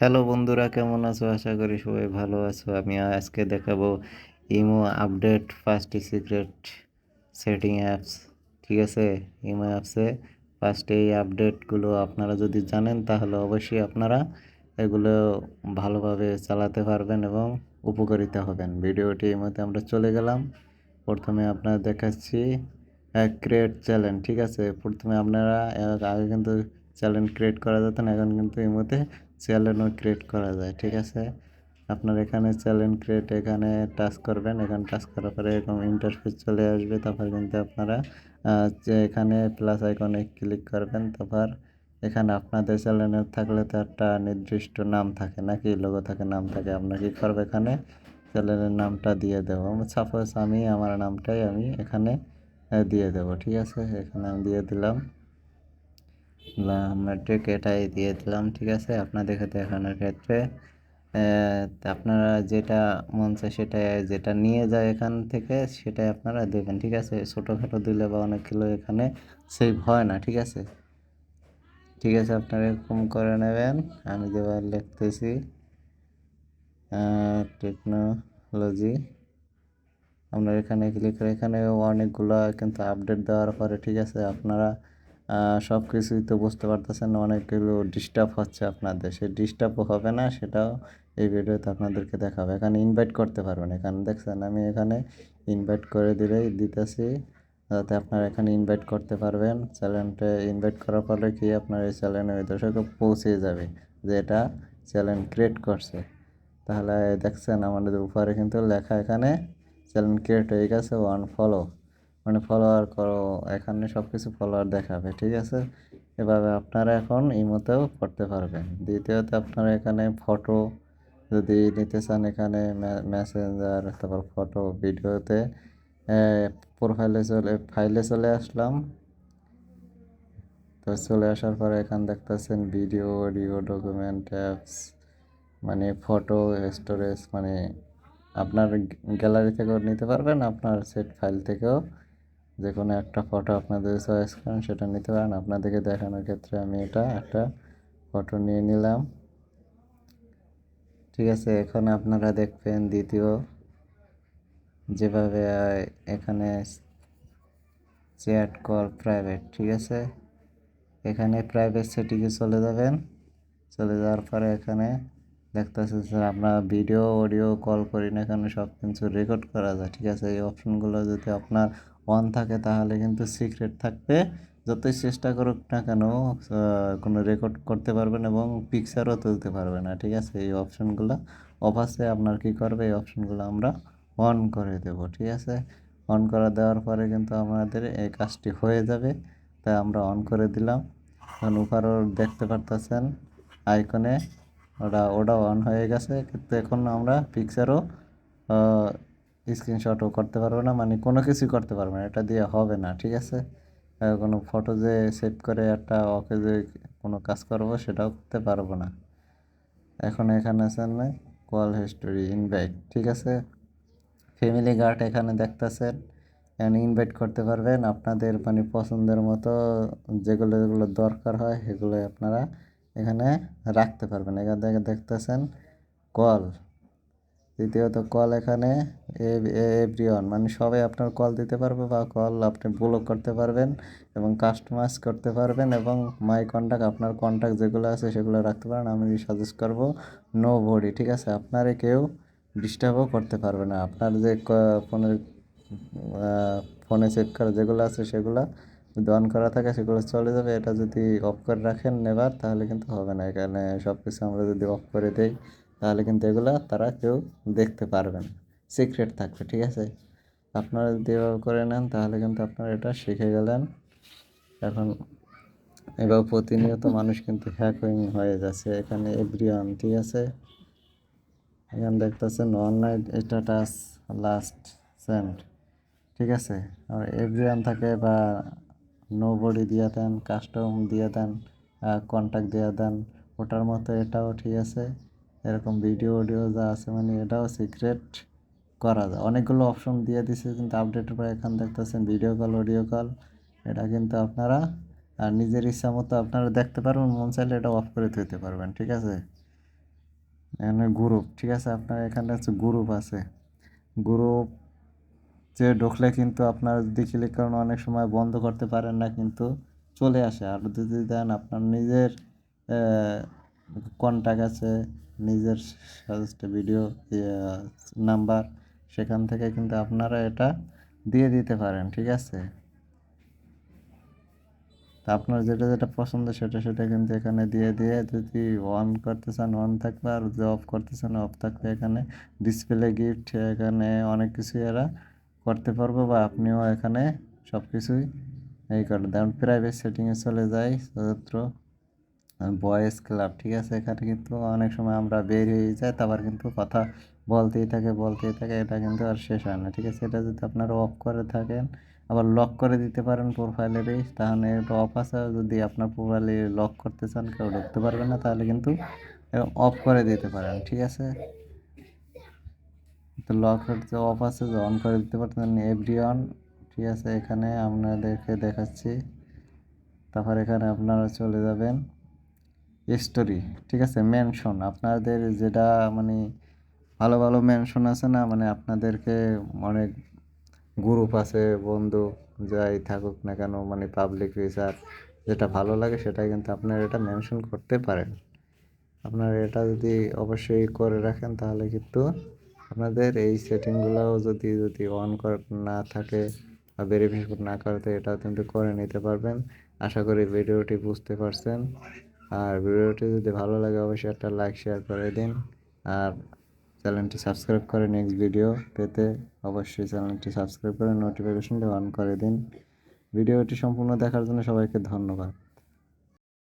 Hello বন্ধুরা, কেমন আছো? আশা করি সবাই ভালো আছো। আমি আজকে দেখাবো imo update first secret setting apps. ঠিক আছে, ইমো অ্যাপসে ফার্স্ট এই আপডেটগুলো আপনারা যদি জানেন তাহলে অবশ্যই আপনারা এগুলো ভালোভাবে চালাতে পারবেন এবং উপকারিতা হবেন। ভিডিওটি ইমোতে আমরা চলে গেলাম। প্রথমে আপনারা দেখাচ্ছি ক্রিয়েট চ্যালেঞ্জ। ঠিক আছে, প্রথমে আপনারা আগে কিন্তু চ্যালেঞ্জ ক্রিয়েট করা যেত না, এখন কিন্তু ইমোতে চ্যালেঞ্জও ক্রিয়েট করা যায়। ঠিক আছে, আপনার এখানে চ্যালেঞ্জ ক্রিয়েট এখানে টাচ করবেন। এখানে টাচ করার পরে এরকম ইন্টারফেস চলে আসবে। তারপর কিন্তু আপনারা যে এখানে প্লাস আইকনে ক্লিক করবেন। তারপর এখানে আপনাদের চ্যানেলের থাকলে তো একটা নির্দিষ্ট নাম থাকে, নাকি লোগো থাকে, নাম থাকে। আপনার কী করবে, এখানে চ্যানেলের নামটা দিয়ে দেবো। সাপোজ আমি আমার নামটাই আমি এখানে দিয়ে দেবো। ঠিক আছে, এখানে আমি দিয়ে দিলাম মেট্রিক, এটাই দিয়ে দিলাম। ঠিক আছে, আপনাদের দেখানোর ক্ষেত্রে আপনারা যেটা মন চায় সেটা, যেটা নিয়ে যায় এখান থেকে সেটাই আপনারা দেবেন। ঠিক আছে, ছোটোখাটো দিলে বা অনেক কিলো এখানে সেভ হয় না। ঠিক আছে, ঠিক আছে, আপনারা এরকম করে নেবেন। আমি যেভাবে লিখতেছি টেকনোলজি, আপনারা এখানে ক্লিক করে এখানে অনেকগুলো কিন্তু আপডেট দেওয়ার পরে, ঠিক আছে, আপনারা সব কিছুই তো বুঝতে পারতেছেন, অনেকগুলো ডিস্টার্ব হচ্ছে আপনাদের। সেই ডিস্টার্বও হবে না, সেটাও এই ভিডিওতে আপনাদেরকে দেখাবো। এখানে ইনভাইট করতে পারবেন। এখানে দেখছেন আমি এখানে ইনভাইট করে দিতেছি, যাতে আপনারা এখানে ইনভাইট করতে পারবেন। চ্যানেলটা ইনভাইট করার ফলে কি আপনার এই চ্যানেলের দর্শকে পৌঁছে যাবে যে এটা চ্যানেল ক্রিয়েট করছে। তাহলে দেখছেন আমাদের উপরে কিন্তু লেখা এখানে চ্যানেল ক্রিয়েট হয়ে গেছে, ওয়ান ফলো, মানে ফলোয়ার করো, এখানে সব কিছু ফলোয়ার দেখাবে। ঠিক আছে, এভাবে আপনারা এখন ইমোতেও করতে পারবেন। দ্বিতীয়ত আপনারা এখানে ফটো যদি নিতে চান, এখানে মেসেঞ্জার, তারপর ফটো, ভিডিওতে ফাইলে চলে আসলাম। তো চলে আসার পরে এখানে দেখতেছেন ভিডিও, অডিও, ডকুমেন্ট, অ্যাপস, মানে ফটো স্টোরেজ, মানে আপনার গ্যালারি থেকেও নিতে পারবেন, আপনার সেট ফাইল থেকেও যে কোনো একটা ফটো আপনাদের চয়েস করেন সেটা নিতে পারেন। আপনাদেরকে দেখানোর ক্ষেত্রে আমি এটা একটা ফটো নিয়ে নিলাম। ঠিক আছে, এখন আপনারা দেখবেন দ্বিতীয় যেভাবে এখানে চ্যাট কল প্রাইভেট। ঠিক আছে, এখানে প্রাইভেট সেটিংয়ে চলে যাবেন। চলে যাওয়ার পরে এখানে দেখতেছে স্যার আপনার ভিডিও, অডিও কল করি না কেন সব কিছু রেকর্ড করা যায়। ঠিক আছে, এই অপশনগুলো যদি আপনার অন থাকে তাহলে কিন্তু সিক্রেট থাকবে। যতই চেষ্টা করুক না কেন কোনো রেকর্ড করতে পারবেন এবং পিকচারও তুলতে পারবে না। ঠিক আছে, এই অপশনগুলো অফ আছে। আপনার কী করবে, এই অপশনগুলো আমরা অন করে দেব। ঠিক আছে, অন করে দেওয়ার পরে কিন্তু আমাদের এই কাজটি হয়ে যাবে। তাই আমরা অন করে দিলাম। এখন উপরেও দেখতে পারতেছেন আইকনে ওটা অন হয়ে গেছে, কিন্তু এখন আমরা পিকচারও স্ক্রিনশটও করতে পারবো না, মানে কোনো কিছুই করতে পারবো না, এটা দিয়ে হবে না। ঠিক আছে, কোনো ফটো যে সেভ করে একটা ওকে যে কোনো কাজ করবো সেটাও করতে পারবো না। এখন এখানে আছেন কল হিস্টোরি, ইনভাইট। ঠিক আছে, ফ্যামিলি গার্ড এখানে দেখতেছেন, এখানে ইনভাইট করতে পারবেন আপনাদের মানে পছন্দের মতো, যেগুলো যেগুলো দরকার হয় সেগুলো আপনারা এখানে রাখতে পারবেন। এখান থেকে দেখতেছেন কল, দ্বিতীয়ত কল এখানে এভরিওয়ান, মানে সবাই আপনার কল দিতে পারবে বা কল আপনি ব্লক করতে পারবেন এবং কাস্টমাইজ করতে পারবেন এবং মাই কন্ট্যাক্ট, আপনার কন্ট্যাক্ট যেগুলো আছে সেগুলো রাখতে পারেন। আমি সাজেস্ট করব নো বডি। ঠিক আছে, আপনারে কেউ ডিস্টার্বও করতে পারবে না। আপনার যে ফোনের ফোনে সেভ করা যেগুলো আছে সেগুলো যদি অন করা থাকে সেগুলো চলে যাবে। এটা যদি অফ করে রাখেন নেবার, তাহলে কিন্তু হবে না। এখানে সব কিছু আমরা যদি অফ করে দিই তাহলে কিন্তু এগুলো তারা কেউ দেখতে পারবে না, সিক্রেট থাকবে। ঠিক আছে, আপনারা যদি এভাবে করে নেন তাহলে কিন্তু আপনারা এটা শিখে গেলেন। এখন এবার প্রতিনিয়ত মানুষ কিন্তু হ্যাকিং হয়ে যাচ্ছে। এখানে এভরিওয়ান, ঠিক আছে, এখানে দেখতেছেন অনলাইন স্ট্যাটাস লাস্ট সেন্ড। ঠিক আছে, আর এভরিওয়ান থাকে বা নো বডি দিয়ে দেন, কাস্টম দিয়ে দেন, কন্ট্যাক্ট দিয়ে দেন, ওটার মতো এটাও। ঠিক আছে, এরকম ভিডিও অডিও যা আছে মানে এটাও সিক্রেট করা যায়। অনেকগুলো অপশন দিয়ে দিছে কিন্তু আপডেটের পর এখানে দেখতেছেন ভিডিও কল, অডিও কল, এটা কিন্তু আপনারা নিজের ইচ্ছা মতো আপনারা দেখতে পারবেন, মন চাইলে এটা অফ করে দিতে পারবেন। ঠিক আছে, এখানে গ্রুপ, ঠিক আছে, আপনার এখানে হচ্ছে গ্রুপ আছে। গ্রুপ যে ঢুকলে কিন্তু আপনার যদি ক্লিক করেন অনেক সময় বন্ধ করতে পারেন না, কিন্তু চলে আসে। আর যদি দেন আপনার নিজের কন্ট্যাক্ট আছে, নিজের সাজেস্ট ভিডিও নাম্বার, সেখান থেকে কিন্তু আপনারা এটা দিয়ে দিতে পারেন, ঠিক আছে। তা আপনার যেটা যেটা পছন্দ সেটা সেটা কিন্তু এখানে দিয়ে দিয়ে যদি অন করতে চান অন থাকবে, আর যদি অফ করতে চান অফ থাকবে। এখানে ডিসপ্লে গিফট, এখানে অনেক কিছু এরা করতে পারবো, বা আপনিও এখানে সব কিছুই এই করে দেন। প্রাইভেট সেটিংয়ে চলে যাই, শুধুমাত্র ভয়েস ক্লাব, ঠিক আছে। এখানে কিন্তু অনেক সময় আমরা বের হয়ে যাই, তারপর কিন্তু কথা বলতেই থাকে, এটা কিন্তু আর শেষ হয় না, ঠিক আছে। এটা যদি আপনারা অফ করে থাকেন, আবার লক করে দিতে পারেন প্রোফাইলেরই, তাহলে এটা অফ আছে। যদি আপনার প্রোফাইলে লক করতে চান, কেউ ঢুকতে পারবে না, তাহলে কিন্তু অফ করে দিতে পারেন, ঠিক আছে। তো লক হচ্ছে অফ আছে, যে অন করে দিতে পারতেন এভরি অন, ঠিক আছে। এখানে আপনাদেরকে দেখাচ্ছি। তারপর এখানে আপনারা চলে যাবেন স্টোরি, ঠিক আছে। মেনশন, আপনাদের যেটা মানে ভালো ভালো মেনশন আছে না, মানে আপনাদেরকে অনেক গ্রুপ আছে, বন্ধু যাই থাকুক না কেন, মানে পাবলিক ফিচার যেটা ভালো লাগে সেটা কিন্তু আপনারা এটা মেনশন করতে পারেন। আপনারা এটা যদি অবশ্যই করে রাখেন, তাহলে কিন্তু আপনাদের এই সেটিংগুলোও যদি যদি অন করা না থাকে বা ভেরিফিকেশন না করতে, এটাও কিন্তু করে নিতে পারবেন। আশা করি ভিডিওটি বুঝতে পারছেন। আর ভিডিওটি যদি ভালো লাগে অবশ্যই একটা লাইক শেয়ার করে দিন। আর চ্যানেলটি সাবস্ক্রাইব করে নেক্সট ভিডিও পেতে অবশ্যই চ্যানেলটি সাবস্ক্রাইব করে নোটিফিকেশনটি অন করে দিন। ভিডিওটি সম্পূর্ণ দেখার জন্য সবাইকে ধন্যবাদ।